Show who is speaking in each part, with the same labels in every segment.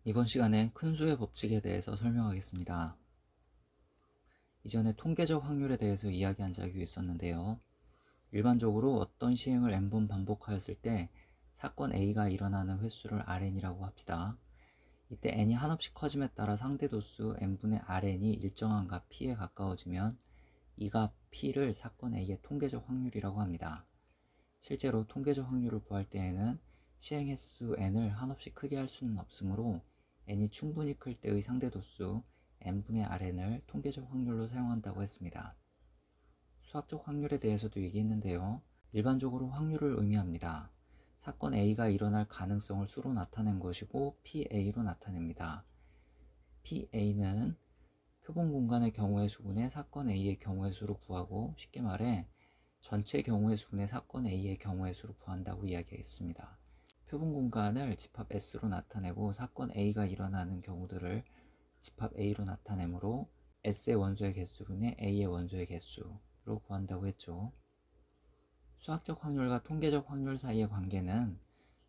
Speaker 1: 이번 시간엔 큰 수의 법칙에 대해서 설명하겠습니다. 이전에 통계적 확률에 대해서 이야기한 적이 있었는데요. 일반적으로 어떤 시행을 n번 반복하였을 때 사건 A가 일어나는 횟수를 Rn이라고 합시다. 이때 n이 한없이 커짐에 따라 상대 도수 n분의 Rn이 일정한 값 P에 가까워지면 이 값 P를 사건 A의 통계적 확률이라고 합니다. 실제로 통계적 확률을 구할 때에는 시행 횟수 n을 한없이 크게 할 수는 없으므로 n이 충분히 클 때의 상대 도수 n분의 Rn을 통계적 확률로 사용한다고 했습니다. 수학적 확률에 대해서도 얘기했는데요. 일반적으로 확률을 의미합니다. 사건 A가 일어날 가능성을 수로 나타낸 것이고 PA로 나타냅니다. PA는 표본 공간의 경우의 수분의 사건 A의 경우의 수를 구하고, 쉽게 말해 전체 경우의 수분의 사건 A의 경우의 수를 구한다고 이야기했습니다. 표본 공간을 집합 S로 나타내고 사건 A가 일어나는 경우들을 집합 A로 나타내므로 S의 원소의 개수분의 A의 원소의 개수로 구한다고 했죠. 수학적 확률과 통계적 확률 사이의 관계는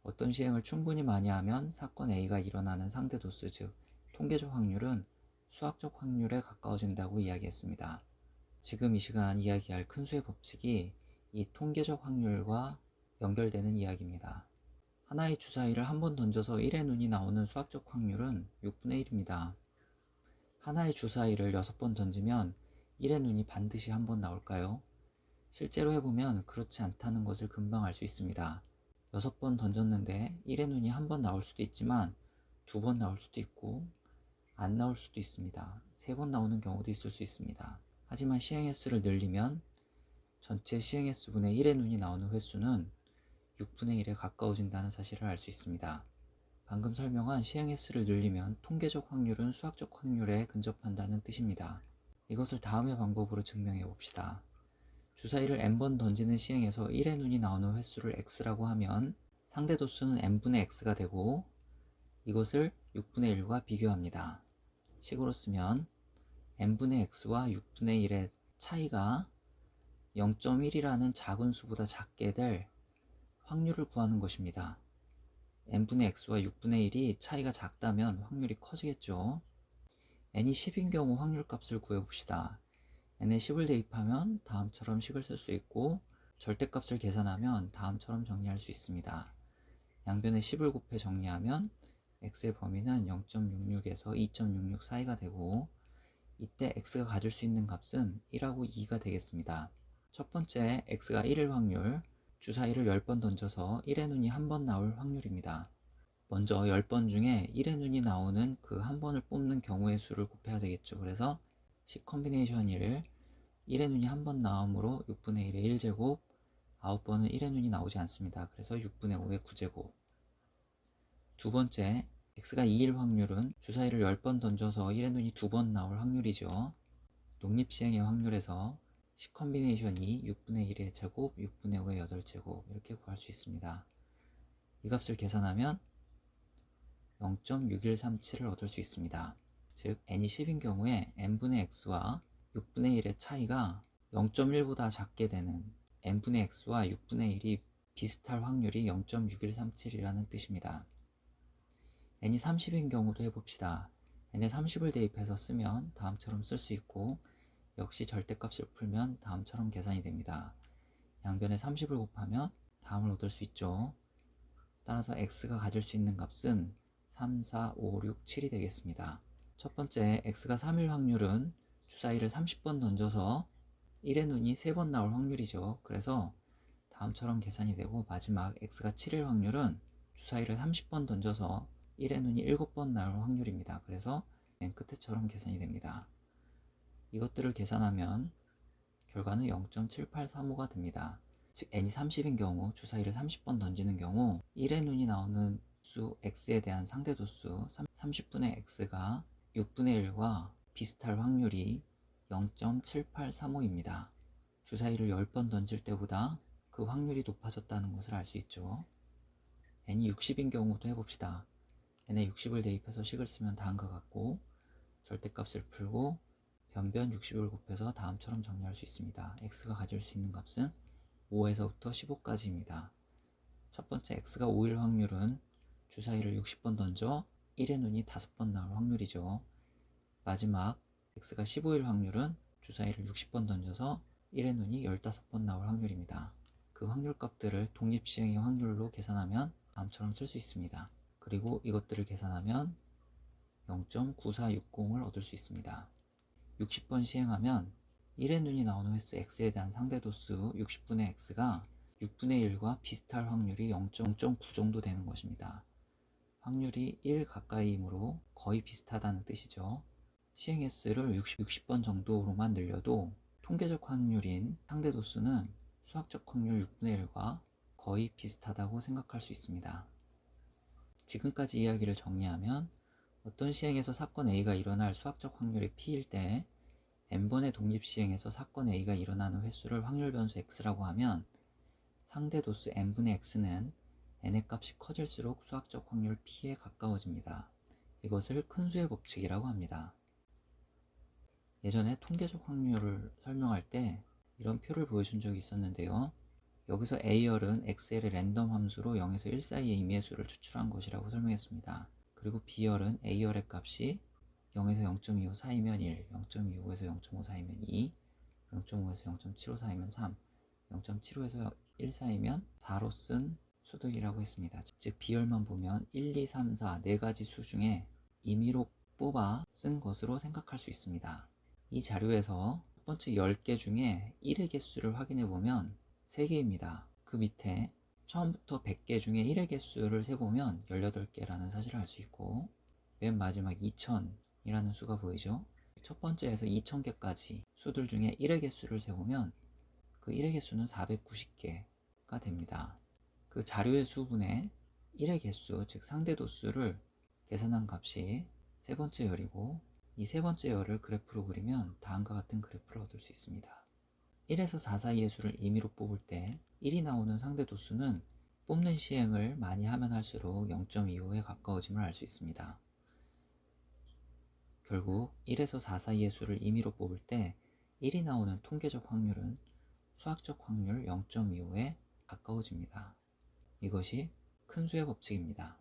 Speaker 1: 어떤 시행을 충분히 많이 하면 사건 A가 일어나는 상대 도수, 즉 통계적 확률은 수학적 확률에 가까워진다고 이야기했습니다. 지금 이 시간 이야기할 큰 수의 법칙이 이 통계적 확률과 연결되는 이야기입니다. 하나의 주사위를 한 번 던져서 1의 눈이 나오는 수학적 확률은 6분의 1입니다. 하나의 주사위를 6번 던지면 1의 눈이 반드시 한 번 나올까요? 실제로 해보면 그렇지 않다는 것을 금방 알 수 있습니다. 6번 던졌는데 1의 눈이 한 번 나올 수도 있지만 2번 나올 수도 있고 안 나올 수도 있습니다. 3번 나오는 경우도 있을 수 있습니다. 하지만 시행 횟수를 늘리면 전체 시행 횟수분의 1의 눈이 나오는 횟수는 6분의 1에 가까워진다는 사실을 알 수 있습니다. 방금 설명한 시행 횟수를 늘리면 통계적 확률은 수학적 확률에 근접한다는 뜻입니다. 이것을 다음의 방법으로 증명해 봅시다. 주사위를 n번 던지는 시행에서 1의 눈이 나오는 횟수를 x라고 하면 상대 도수는 n분의 x가 되고, 이것을 6분의 1과 비교합니다. 식으로 쓰면 n분의 x와 6분의 1의 차이가 0.1이라는 작은 수보다 작게 될 확률을 구하는 것입니다. n분의 x와 6분의 1이 차이가 작다면 확률이 커지겠죠. n이 10인 경우 확률값을 구해봅시다. n에 10을 대입하면 다음처럼 식을 쓸 수 있고, 절대값을 계산하면 다음처럼 정리할 수 있습니다. 양변에 10을 곱해 정리하면 x의 범위는 0.66에서 2.66 사이가 되고, 이때 x가 가질 수 있는 값은 1하고 2가 되겠습니다. 첫 번째 x가 1일 확률, 주사위를 10번 던져서 1의 눈이 한 번 나올 확률입니다. 먼저 10번 중에 1의 눈이 나오는 그 한 번을 뽑는 경우의 수를 곱해야 되겠죠. 그래서 C 컨비네이션 1, 1의 눈이 한 번 나오므로 6분의 1의 1제곱, 9번은 1의 눈이 나오지 않습니다. 그래서 6분의 5의 9제곱. 두 번째, x가 2일 확률은 주사위를 10번 던져서 1의 눈이 2번 나올 확률이죠. 독립시행의 확률에서 C 컨비네이션 2, 6분의 1의 제곱, 6분의 5의 8제곱 이렇게 구할 수 있습니다. 이 값을 계산하면 0.6137을 얻을 수 있습니다. 즉 n이 10인 경우에 n분의 x와 6분의 1의 차이가 0.1보다 작게 되는 n분의 x와 6분의 1이 비슷할 확률이 0.6137이라는 뜻입니다. n이 30인 경우도 해봅시다. n에 30을 대입해서 쓰면 다음처럼 쓸 수 있고, 역시 절대값을 풀면 다음처럼 계산이 됩니다. 양변에 30을 곱하면 다음을 얻을 수 있죠. 따라서 x가 가질 수 있는 값은 3, 4, 5, 6, 7이 되겠습니다. 첫 번째 x가 3일 확률은 주사위를 30번 던져서 1의 눈이 3번 나올 확률이죠. 그래서 다음처럼 계산이 되고, 마지막 x가 7일 확률은 주사위를 30번 던져서 1의 눈이 7번 나올 확률입니다. 그래서 맨 끝에처럼 계산이 됩니다. 이것들을 계산하면 결과는 0.7835가 됩니다. 즉 n이 30인 경우 주사위를 30번 던지는 경우 1의 눈이 나오는 수 x에 대한 상대 도수 30분의 x가 6분의 1과 비슷할 확률이 0.7835입니다. 주사위를 10번 던질 때보다 그 확률이 높아졌다는 것을 알 수 있죠. n이 60인 경우도 해봅시다. n에 60을 대입해서 식을 쓰면 다음과 같고, 절대값을 풀고 변변 60을 곱해서 다음처럼 정리할 수 있습니다. x가 가질 수 있는 값은 5에서부터 15까지입니다. 첫 번째 x가 5일 확률은 주사위를 60번 던져 1의 눈이 5번 나올 확률이죠. 마지막 x가 15일 확률은 주사위를 60번 던져서 1의 눈이 15번 나올 확률입니다. 그 확률 값들을 독립시행의 확률로 계산하면 다음처럼 쓸 수 있습니다. 그리고 이것들을 계산하면 0.9460을 얻을 수 있습니다. 60번 시행하면 1의 눈이 나오는 횟수 x에 대한 상대도수 60분의 x가 6분의 1과 비슷할 확률이 0.9 정도 되는 것입니다. 확률이 1 가까이이므로 거의 비슷하다는 뜻이죠. 시행 횟수를 60번 정도로만 늘려도 통계적 확률인 상대도수는 수학적 확률 6분의 1과 거의 비슷하다고 생각할 수 있습니다. 지금까지 이야기를 정리하면 어떤 시행에서 사건 A가 일어날 수학적 확률이 P일 때 n번의 독립시행에서 사건 A가 일어나는 횟수를 확률 변수 X라고 하면 상대도수 n분의 X는 n의 값이 커질수록 수학적 확률 P에 가까워집니다. 이것을 큰 수의 법칙이라고 합니다. 예전에 통계적 확률을 설명할 때 이런 표를 보여준 적이 있었는데요. 여기서 A열은 Xl의 랜덤 함수로 0에서 1 사이의 임의수를 추출한 것이라고 설명했습니다. 그리고 B열은 A열의 값이 0에서 0.25 사이면 1, 0.25에서 0.5 사이면 2, 0.5에서 0.75 사이면 3, 0.75에서 1 사이면 4로 쓴 수들이라고 했습니다. 즉 B열만 보면 1, 2, 3, 4 4가지 수 중에 임의로 뽑아 쓴 것으로 생각할 수 있습니다. 이 자료에서 첫 번째 10개 중에 1의 개수를 확인해 보면 3개입니다. 그 밑에 처음부터 100개 중에 1의 개수를 세보면 18개라는 사실을 알 수 있고, 맨 마지막 2000이라는 수가 보이죠? 첫 번째에서 2000개까지 수들 중에 1의 개수를 세보면 그 1의 개수는 490개가 됩니다. 그 자료의 수분의 1의 개수, 즉 상대도수를 계산한 값이 세 번째 열이고, 이 세 번째 열을 그래프로 그리면 다음과 같은 그래프를 얻을 수 있습니다. 1에서 4 사이의 수를 임의로 뽑을 때 1이 나오는 상대도수는 뽑는 시행을 많이 하면 할수록 0.25에 가까워짐을 알 수 있습니다. 결국 1에서 4 사이의 수를 임의로 뽑을 때 1이 나오는 통계적 확률은 수학적 확률 0.25에 가까워집니다. 이것이 큰 수의 법칙입니다.